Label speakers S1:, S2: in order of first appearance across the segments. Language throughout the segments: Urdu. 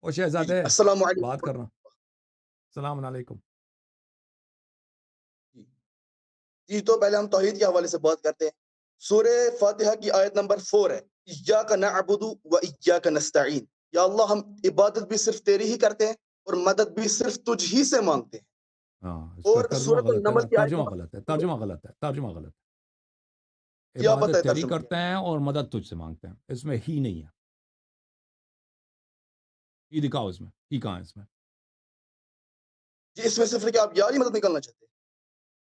S1: او
S2: جی
S1: شہزادے
S2: السلام
S1: بات
S2: علیکم۔
S1: کرنا. السلام علیکم.
S2: جی جی، تو پہلے ہم توحید کے حوالے سے بات کرتے ہیں۔ سورہ فاتحہ کی آیت نمبر 4 ہے، ایاک نعبد و ایاک نستعین۔ یا اللہ، ہم عبادت بھی صرف تیری ہی کرتے ہیں اور مدد بھی صرف تجھ ہی سے مانگتے ہیں۔
S1: ہاں اس کا
S2: اور
S1: ترجمہ
S2: سورۃ
S1: غلط ہے نا,
S2: النمل کی آیت
S1: ترجمہ
S2: نمبر
S1: غلط ہے, ترجمہ غلط ہے, ترجمہ غلط ہے.
S2: کیا پتہ
S1: عبادت
S2: ہے
S1: تیری
S2: ترجمہ کیا
S1: کرتے ہیں اور مدد تجھ سے مانگتے ہیں, اس میں ہی نہیں ہے. ہی دکھاؤ, اس میں ہی کہاں ہے اس میں؟
S2: ہے؟ جی اس میں صرف ہے کہ آپ یار ہی مدد نکالنا چاہتے ہیں۔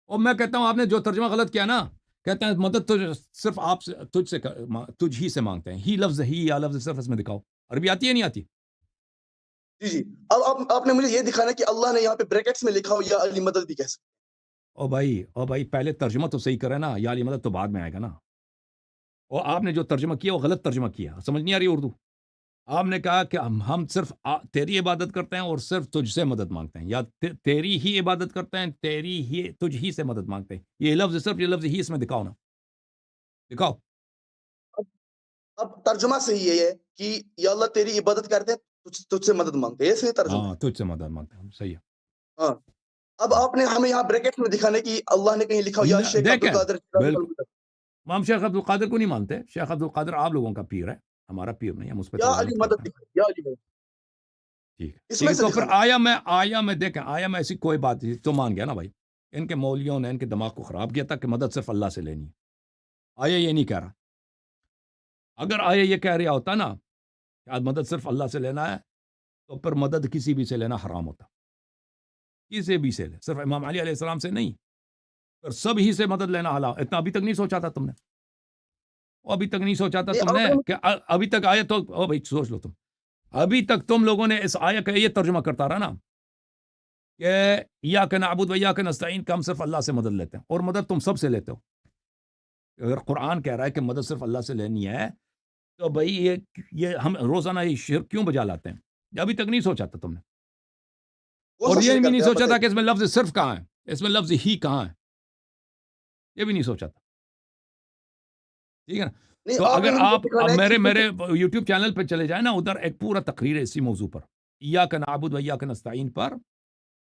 S1: اور میں کہتا ہوں آپ نے جو ترجمہ غلط کیا نا, کہتے ہیں مدد صرف آپ سے تجھ ہی سے مانگتے ہیں. ہی لفظ ہی یا لفظ صرف اس میں دکھاؤ. عربی آتی ہے نہیں آتی؟
S2: جی جی، اب آپ نے مجھے یہ دکھانا کہ اللہ نے یہاں پہ بریکٹس میں لکھا ہو یا علی مدد بھی کہہ سکتے
S1: او بھائی پہلے ترجمہ تو صحیح کرے نا, یا علی مدد تو بعد میں آئے گا نا. اور آپ نے جو ترجمہ کیا وہ غلط ترجمہ کیا, سمجھ نہیں آ رہی اردو. آپ نے کہا کہ ہم صرف تیری عبادت کرتے ہیں اور صرف تجھ سے مدد مانگتے ہیں, یا تیری ہی عبادت کرتے ہیں, تیری ہی تجھ ہی سے مدد مانگتے ہیں. یہ لفظ صرف یہ لفظ ہی اس میں دکھاؤ نا, دکھاؤ.
S2: ہیں۔ اب ترجمہ صحیح ہے کہ یا اللہ تیری عبادت کرتے ہیں، تجھ سے مدد مانگتے ہیں، یہ صحیح ترجمہ
S1: ہاں تجھ سے مدد مانگتے ہیں, صحیح ہے.
S2: ہے۔ ہاں، اب آپ نے ہمیں یہاں بریکٹ میں دکھانے کی اللہ نے کہیں لکھا ہو یا شیخ عبد
S1: دیکھیں
S2: القادر
S1: بالکل, ہم شیخ عبد القادر کو نہیں مانتے. شیخ عبد القادر آپ لوگوں کا پیر ہے, ہمارا پیر نہیں ہے, ہم اس پہ
S2: یا علی
S1: تلاوت
S2: مدد
S1: کرتے ہیں.
S2: دکھا، یا علی مدد
S1: ٹھیک ہے
S2: اس
S1: ٹھیک
S2: میں
S1: ہے,
S2: سے
S1: تو پھر
S2: دکھانا۔
S1: آیا میں دیکھیں, آیا میں ایسی کوئی بات نہیں, تو مان گیا نا بھائی. ان کے مولویوں نے ان کے دماغ کو خراب کیا تھا کہ مدد صرف اللہ سے لینی ہے. آیا یہ نہیں کہہ رہا. اگر آیا یہ کہہ رہا ہوتا نا کہ آج مدد صرف اللہ سے لینا ہے, تو پھر مدد کسی بھی سے لینا حرام ہوتا. کسی بھی سے لے, صرف امام علی علیہ السلام سے نہیں, پھر سب ہی سے مدد لینا حلال. اتنا ابھی تک نہیں سوچا تھا تم نے, ابھی تک نہیں سوچا تھا
S2: نہیں،
S1: تم
S2: اب
S1: نے کہ ابھی تک آیا تو او بھائی سوچ لو تم. ابھی تک تم لوگوں نے اس آیا کا یہ ترجمہ کرتا رہا نا کہ ایاک نعبد و ایاک نستعین, کہ ہم صرف اللہ سے مدد لیتے ہیں, اور مدد تم سب سے لیتے ہو. اگر قرآن کہہ رہا ہے کہ مدد صرف اللہ سے لینی ہے, تو بھائی یہ ہم روزانہ یہ شرک کیوں بجا لاتے ہیں؟ یہ ابھی تک نہیں سوچا تھا تم نے.
S2: کون
S1: اور
S2: سا
S1: یہ
S2: شرک
S1: بھی نہیں
S2: کرتے ہیں آپ
S1: سوچا تھا
S2: بتائیے؟
S1: کہ اس میں لفظ صرف کہاں ہے, اس میں لفظ ہی کہاں ہے, یہ بھی نہیں سوچا تھا. ٹھیک ہے نا.
S2: نہیں،
S1: تو
S2: آپ نے
S1: اگر
S2: مجھے یہ
S1: آپ اب
S2: دکھانا ہے
S1: میرے
S2: کہ
S1: میرے یوٹیوب چینل پہ چلے جائیں نا, ادھر ایک پورا تقریر ہے اسی موضوع پر, ایاک نعبد و ایاک نستعین پر.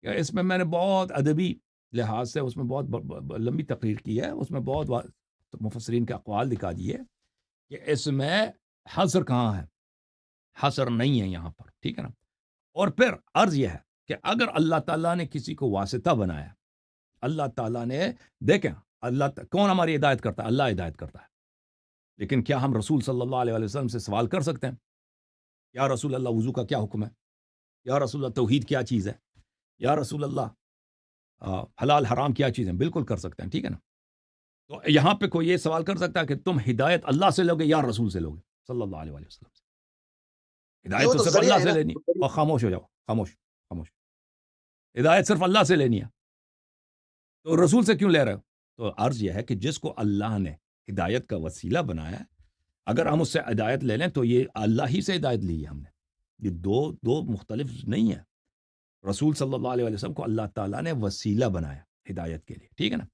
S1: اس میں نے بہت ادبی لحاظ سے اس میں بہت لمبی تقریر کی ہے. اس میں بہت مفسرین کے اقوال دکھا دیے کہ اس میں حصر کہاں ہے. حصر نہیں ہے یہاں پر, ٹھیک ہے نا. اور پھر عرض یہ ہے کہ اگر اللہ تعالیٰ نے کسی کو واسطہ بنایا, اللہ تعالیٰ نے, دیکھیں کون ہماری ہدایت کرتا ہے؟ اللہ ہدایت کرتا ہے. لیکن کیا ہم رسول صلی اللہ علیہ وسلم سے سوال کر سکتے ہیں یا رسول اللہ وضو کا کیا حکم ہے, یا رسول اللہ توحید کیا چیز ہے, یا رسول اللہ حلال حرام کیا چیز ہے؟ بالکل کر سکتے ہیں, ٹھیک ہے نا. تو یہاں پہ کوئی یہ سوال کر سکتا ہے کہ تم ہدایت اللہ سے لوگے یا رسول سے لوگے صلی اللہ علیہ وسلم سے؟
S2: یہ
S1: ہدایت
S2: وہ
S1: تو
S2: تو
S1: صرف
S2: ذریعہ
S1: اللہ
S2: ہے
S1: سے
S2: نا۔
S1: لینی. اور خاموش ہو جاؤ, خاموش خاموش. ہدایت صرف اللہ سے لینی ہے, تو رسول سے کیوں لے رہے ہو؟ تو عرض یہ ہے کہ جس کو اللہ نے ہدایت کا وسیلہ بنایا ہے, اگر ہم اس سے ہدایت لے لیں تو یہ اللہ ہی سے ہدایت لی ہے ہم نے. یہ دو مختلف نہیں ہے. رسول صلی اللہ علیہ وسلم کو اللہ تعالیٰ نے وسیلہ بنایا ہدایت کے لیے, ٹھیک ہے نا.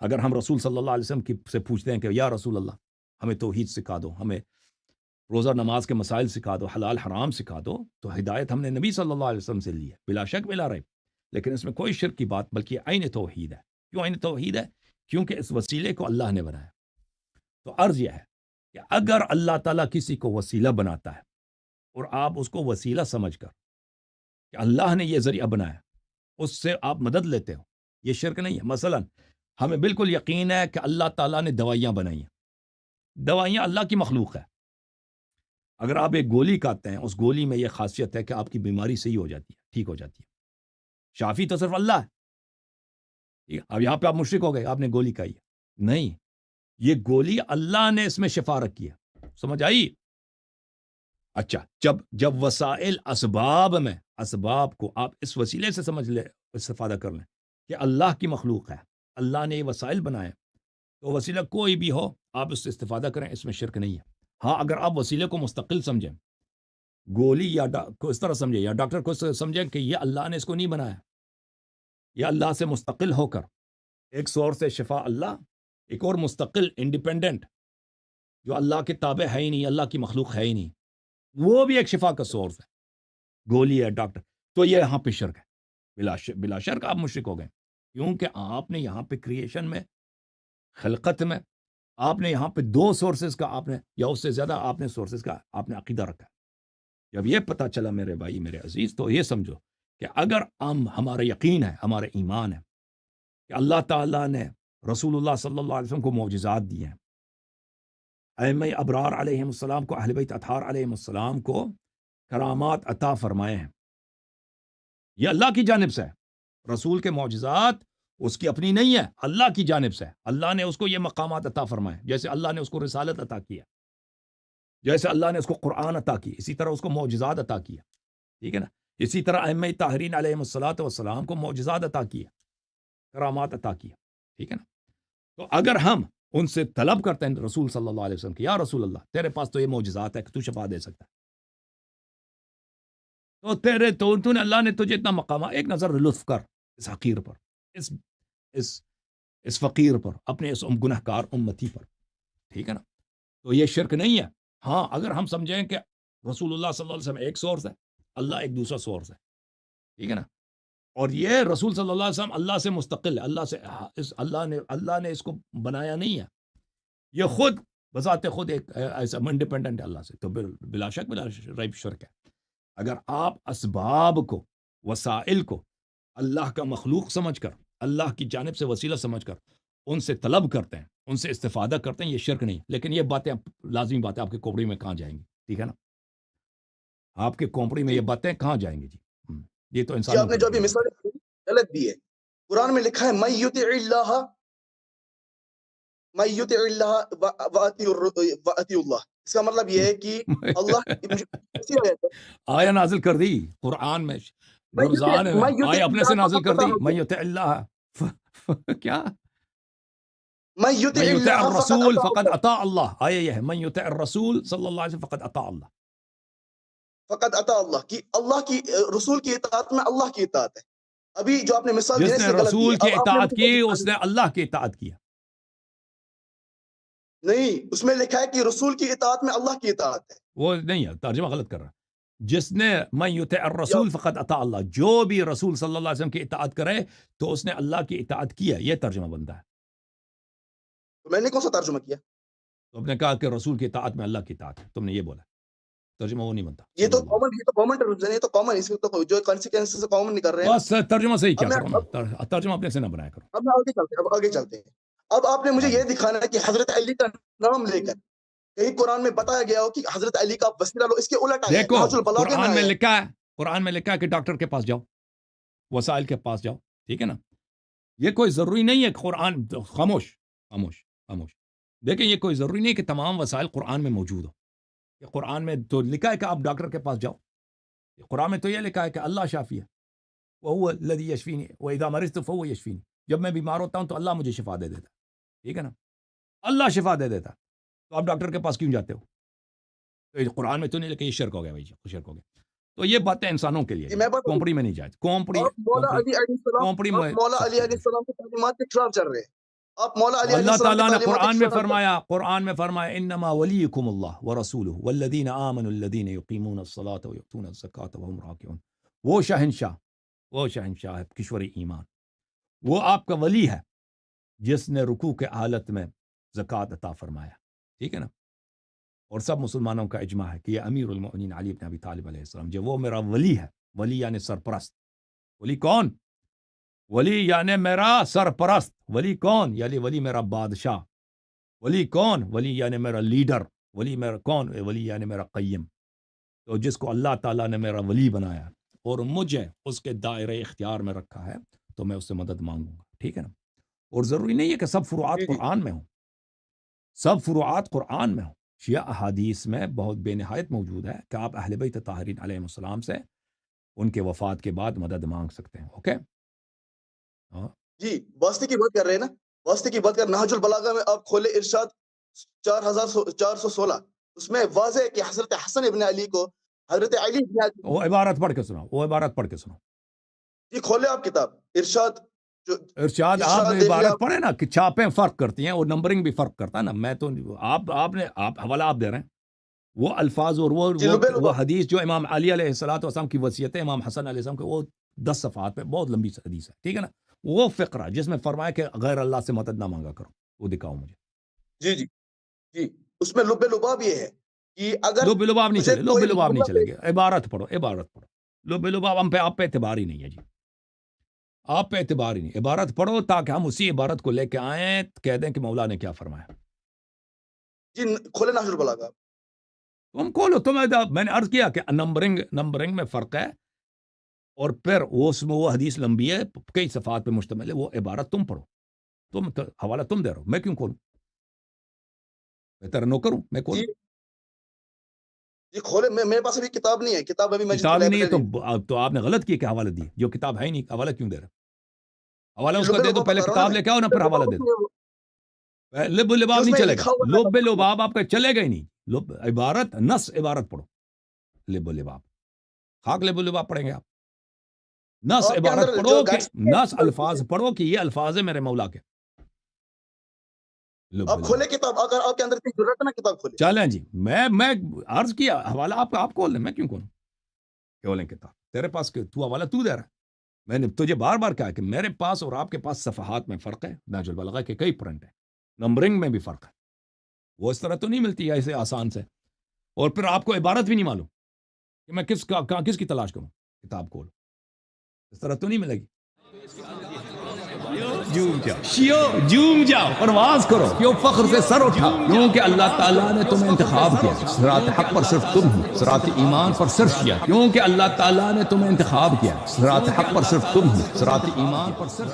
S1: اگر ہم رسول صلی اللہ علیہ وسلم سے پوچھتے ہیں کہ یا رسول اللہ ہمیں توحید سکھا دو, ہمیں روزہ نماز کے مسائل سکھا دو, حلال حرام سکھا دو, تو ہدایت ہم نے نبی صلی اللہ علیہ وسلم سے لی ہے, بلا شک بلا ریب. لیکن اس میں کوئی شرک کی بات, بلکہ عین توحید ہے. کیوں عین توحید ہے؟ کیونکہ اس وسیلے کو اللہ نے بنایا. تو عرض یہ ہے کہ اگر اللہ تعالیٰ کسی کو وسیلہ بناتا ہے اور آپ اس کو وسیلہ سمجھ کر کہ اللہ نے یہ ذریعہ بنایا, اس سے آپ مدد لیتے ہو, یہ شرک نہیں ہے. مثلا ہمیں بالکل یقین ہے کہ اللہ تعالیٰ نے دوائیاں بنائی ہیں. دوائیاں اللہ کی مخلوق ہے. اگر آپ ایک گولی کھاتے ہیں, اس گولی میں یہ خاصیت ہے کہ آپ کی بیماری صحیح ہو جاتی ہے, ٹھیک ہو جاتی ہے. شافی تو صرف اللہ ہے. اب یہاں پہ آپ مشرک ہو گئے, آپ نے گولی کھائی ہے. نہیں, یہ گولی اللہ نے اس میں شفا رکھی ہے. سمجھ آئی؟ اچھا, جب وسائل اسباب کو آپ اس وسیلے سے سمجھ لیں, استفادہ کر لیں کہ اللہ کی مخلوق ہے, اللہ نے یہ وسائل بنائے, تو وسیلہ کوئی بھی ہو آپ اس سے استفادہ کریں, اس میں شرک نہیں ہے. ہاں, اگر آپ وسیلے کو مستقل سمجھیں, گولی یا کو اس طرح سمجھیں, یا ڈاکٹر کو سمجھیں کہ یہ اللہ نے اس کو نہیں بنایا, یہ اللہ سے مستقل ہو کر, ایک سورس سے شفا اللہ, ایک اور مستقل انڈیپینڈنٹ جو اللہ کے تابع ہے ہی نہیں, اللہ کی مخلوق ہے ہی نہیں, وہ بھی ایک شفا کا سورس ہے. گولی ہے ڈاکٹر، تو یہ یہاں پہ شرک ہے، بلا شرک آپ مشرک ہو گئے، کیونکہ آپ نے یہاں پہ کریشن میں، خلقت میں، آپ نے یہاں پہ 2 سورسز کا آپ نے یا اس سے زیادہ آپ نے سورسز کا آپ نے عقیدہ رکھا ہے۔ جب یہ پتہ چلا میرے بھائی میرے عزیز، تو یہ سمجھو کہ اگر ہمارا یقین ہے، ہمارا ایمان ہے کہ اللہ تعالیٰ نے رسول اللہ صلی اللہ علیہ وسلم کو معجزات دیے ہیں، ائمہ ابرار علیہم السلام کو، اہل بیت اطہار علیہم السلام کو کرامات عطا فرمائے ہیں، یہ اللہ کی جانب سے ہے۔ رسول کے معجزات اس کی اپنی نہیں ہے، اللہ کی جانب سے ہے۔ اللہ نے اس کو یہ مقامات عطا فرمائے، جیسے اللہ نے اس کو رسالت عطا کیا، جیسے اللہ نے اس کو قرآن عطا کی، اسی طرح اس کو معجزات عطا کیا، ٹھیک ہے نا؟ اسی طرح ائمہ طاہرین علیہم الصلوۃ والسلام کو معجزات عطا کیا، کرامات عطا کیا، ٹھیک ہے نا؟ تو اگر ہم ان سے طلب کرتے ہیں رسول صلی اللہ علیہ وسلم کہ یا رسول اللہ تیرے پاس تو یہ معجزات ہے کہ تو شفا دے سکتا ہے، تو نے اللہ نے تجھے اتنا مقام، ایک نظر لطف کر اس حقیر پر، اس فقیر پر، اپنے اس گنہگار امتی پر، ٹھیک ہے نا؟ تو یہ شرک نہیں ہے۔ ہاں اگر ہم سمجھیں کہ رسول اللہ صلی اللہ علیہ وسلم ایک سورس ہے، اللہ ایک دوسرا سورس ہے، ٹھیک ہے نا؟ اور یہ رسول صلی اللہ علیہ وسلم اللہ سے مستقل ہے، اللہ نے اس کو بنایا نہیں ہے، یہ خود بذات خود ایک ایسا انڈیپینڈنٹ ہے اللہ سے، تو بلا شک ریب شرک ہے۔ اگر آپ اسباب کو، وسائل کو اللہ کا مخلوق سمجھ کر، اللہ کی جانب سے وسیلہ سمجھ کر ان سے طلب کرتے ہیں، ان سے استفادہ کرتے ہیں، یہ شرک نہیں۔ لیکن یہ باتیں لازمی باتیں آپ کے کوپڑی میں کہاں جائیں گی، ٹھیک ہے نا؟ آپ کے کوپڑی میں یہ باتیں کہاں جائیں گی جی؟ یہ تو
S2: جی
S1: انسان
S2: آپ نے جو ابھی مثال غلط دی ہے، قرآن میں لکھا ہے من یطع اللہ واطیع اللہ، اس کا مطلب یہ ہے کہ اللہ
S1: آیا نازل کر دی قرآن میں، رمضان میں آیا اپنے سے نازل کر دی، من یطع اللہ کیا
S2: من یطع
S1: من یطع
S2: اللہ
S1: الرسول فقد اطاع اللہ، آیا یہ ہے من یطع الرسول صلی اللہ علیہ وسلم فقد اطاع اللہ،
S2: فقد اطاع اللہ، کی اللہ کی رسول کی اطاعت میں اللہ کی اطاعت ہے۔ ابھی جو آپ نے مثال
S1: جس
S2: دینے
S1: نے
S2: سے غلط دی
S1: رسول
S2: ہے،
S1: کی
S2: اب آپ نے
S1: اطاعت
S2: مجھے
S1: کی اس نے اللہ کی اطاعت کیا۔
S2: نہیں، اس میں لکھا ہے کہ رسول کی اطاعت میں اللہ کی اطاعت ہے،
S1: وہ نہیں ہے، ترجمہ غلط کر رہا۔ جس نے من یطع الرسول فقد اطاع اللہ، جو بھی رسول صلی اللہ علیہ وسلم کی اطاعت کرے تو اس نے اللہ کی اطاعت کی ہے، یہ ترجمہ بنتا ہے۔
S2: تو میں نے کون سا ترجمہ کیا؟
S1: تو نے کہا کہ رسول کی اطاعت میں اللہ کی اطاعت ہے، تم نے یہ بولا، ترجمہ وہ نہیں بنتا۔
S2: یہ تو کامن ٹرمز ہیں، یہ تو کامن، اس میں تو جو کانسیکوینسز کامن نہیں کر رہے ہیں۔
S1: بس ترجمہ صحیح کیا کرو نا، ترجمہ اپنے سے نہ بنایا کرو۔
S2: اب آگے چلتے ہیں۔ اب آپ نے مجھے یہ دکھانا ہے کہ حضرت علی کا نام لے کر کہیں قرآن میں بتایا گیا ہو کہ حضرت علی کا وسیلہ لو، اس کے الٹ آیا ہے،
S1: دیکھو
S2: نہج البلاغہ
S1: قرآن میں
S2: آیا ہے۔
S1: لکھا ہے، قرآن میں لکھا ہے کہ ڈاکٹر کے پاس جاؤ، وسائل کے پاس جاؤ، ٹھیک ہے نا؟ یہ کوئی ضروری نہیں ہے قرآن، خاموش خاموش خاموش، دیکھیں یہ کوئی ضروری نہیں کہ تمام وسائل قرآن میں موجود ہو۔ کہ قرآن میں تو لکھا ہے کہ آپ ڈاکٹر کے پاس جاؤ، قرآن میں تو یہ لکھا ہے کہ اللہ شافی ہے، وَهُوَ الَّذِي يَشْفِينِي وَإِذَا مَرِضْتُ فَهُوَ يَشْفِينِي، جب میں بیمار ہوتا ہوں تو اللہ مجھے شفا دے دیتا، ٹھیک ہے نا؟ اللہ شفا دے دیتا، تو آپ ڈاکٹر کے پاس کیوں جاتے ہو؟ تو یہ قرآن میں تو نہیں لکھا، یہ شرک ہو گیا بھائی جی، شرک ہو گیا۔ تو یہ باتیں انسانوں کے لیے، کومپڑی میں نہیں جائے، کومپڑی
S2: آپ مولا علی علیہ السلام کی تعلیمات کے خلاف چل رہے ہیں۔ آپ مولا علی علیہ
S1: اللہ
S2: السلام کی
S1: تعالیٰ نے
S2: تعلیمات
S1: قرآن
S2: کے
S1: میں
S2: خلاف
S1: فرمایا انما ولیکم اللہ ورسولہ والذین آمنوا الذین یقیمون الصلاۃ ویؤتون الزکاۃ وهم راکعون، وہ شہنشاہ ہے کشور ایمان، وہ آپ کا ولی ہے جس نے رکوع کے حالت میں زکوٰۃ عطا فرمایا، ٹھیک ہے نا؟ اور سب مسلمانوں کا اجماع ہے کہ یہ امیر المؤمنین علی بن ابی طالب علیہ السلام جو وہ میرا ولی ہے، ولی یعنی سرپرست۔ ولی کون؟ ولی یعنی میرا سرپرست۔ ولی کون؟ یعنی ولی میرا بادشاہ۔ ولی کون؟ ولی یعنی میرا لیڈر۔ ولی میرا کون؟ ولی یعنی میرا قیم۔ تو جس کو اللہ تعالیٰ نے میرا ولی بنایا اور مجھے اس کے دائرۂ اختیار میں رکھا ہے تو میں اس سے مدد مانگوں گا، ٹھیک ہے نا؟ اور ضروری نہیں ہے کہ سب فروعات قرآن میں ہوں، سب فروعات قرآن میں ہوں، شیعہ احادیث میں بہت بے نہایت موجود ہے کہ آپ اہل بیت طاہرین علیہم السلام سے ان کے وفات کے بعد مدد مانگ سکتے ہیں، اوکے؟
S2: جی واسطے کی بات کر رہے ہیں نا، واسطے کی بات کر، نہج البلاغہ میں آپ کھولے ارشاد 4416، اس میں واضح ہے کہ حضرت حسن ابن علی کو حضرت علی ابن علی،
S1: وہ عبارت پڑھ کے سناؤ،
S2: جی کھولے آپ کتاب
S1: ارشاد آپ نے عبارت پڑھے نا کہ چھاپیں فرق کرتی ہیں اور نمبرنگ بھی فرق کرتا ہے نا، میں تو آپ حوالہ آپ دے رہے ہیں، وہ الفاظ اور وہ
S2: جی، لبے
S1: وہ
S2: لباب۔
S1: حدیث جو امام علی علیہ السلام کی وصیت ہے امام حسن علیہ السلام کے، وہ 10 صفحات میں بہت لمبی حدیث ہے، ٹھیک ہے نا؟ وہ فقرہ جس میں فرمایا کہ غیر اللہ سے مدد نہ مانگا کرو، وہ دکھاؤ مجھے۔
S2: جی جی جی، اس میں لب لباب یہ ہے کہ اگر
S1: لب لباب نہیں
S2: تجھے
S1: چلے، لب
S2: کوئی
S1: لباب نہیں
S2: معاملہ
S1: چلے گی، عبارت پڑھو، عبارت پڑھو۔ لب لباب ہم پہ آپ پہ اعتبار ہی نہیں ہے جی، آپ پہ اعتبار ہی نہیں، عبارت پڑھو تاکہ ہم اسی عبارت کو لے کے آئیں، کہہ دیں کہ مولا نے کیا فرمایا۔
S2: جی کھولے نحج البلاغہ۔
S1: تم کھولو، میں نے عرض کیا کہ نمبرنگ میں فرق ہے، اور پھر اس میں وہ حدیث لمبی ہے، کئی صفحات پہ مشتمل ہے، وہ عبارت تم پڑھو، تم حوالہ تم دے رہو، میں کیوں کھولوں؟ بہتر نو کروں، میں
S2: جی
S1: کھولوں؟
S2: جی کھولے، میرے پاس ابھی کتاب نہیں ہے، کتاب ابھی مسجد کی
S1: کتاب ہی نہیں ہے
S2: لائبریری
S1: تو آپ نے غلط کیا کہ حوالہ دی، جو کتاب ہے ہی نہیں حوالہ کیوں دے رہا؟ حوالہ
S2: جی،
S1: اس کو
S2: لب
S1: دے دو،
S2: لباب
S1: پہلے
S2: بتا رہا
S1: کتاب
S2: ہوں نا
S1: لے کے آؤ نا، پھر حوالہ دے دو۔
S2: میں۔
S1: لب
S2: جی
S1: لباب
S2: اس
S1: نہیں
S2: میں
S1: چلے گا،
S2: لکھا ہوا
S1: لب لباب آپ کا چلے گا ہی نہیں، عبارت نص عبارت پڑھو، لب لباب خاک لب لباب پڑھیں گے آپ، نص
S2: آپ کے
S1: عبارت
S2: اندر
S1: پڑھو
S2: جو
S1: کہ
S2: گائیڈ
S1: نص الفاظ پڑھو کہ یہ الفاظ ہے میرے مولا کے، لب
S2: آپ
S1: لباب۔
S2: کھولے کتاب، اگر آپ کے اندر اتنی ضرورت ہے نا کتاب کھولے۔
S1: چلیں جی، میں عرض کیا حوالہ آپ کھول لیں، میں کیوں کھولوں؟ کھولیں کتاب، تیرے پاس تو حوالہ تو دے رہا ہے، میں نے تجھے بار بار کہا کہ میرے پاس اور آپ کے پاس صفحات میں فرق ہے، نہج البلاغہ کے کئی پرنٹ ہیں، نمبرنگ میں بھی فرق ہے، وہ اس طرح تو نہیں ملتی ہے ایسے آسان سے، اور پھر آپ کو عبارت بھی نہیں معلوم کہ میں کس کی تلاش کروں، کتاب کھول، اس طرح تو نہیں ملے گی۔ جوم جاؤ، پرواز کرو، کیوں فخر سے سر اٹھا، کیونکہ اللہ تعالیٰ نے تمہیں انتخاب کیا، صراط حق پر صرف تم ہو، صراط ایمان پر صرف کیا، کیونکہ اللہ تعالیٰ نے تمہیں انتخاب کیا، صراط حق پر صرف تم ہو، صراط ایمان پر صرف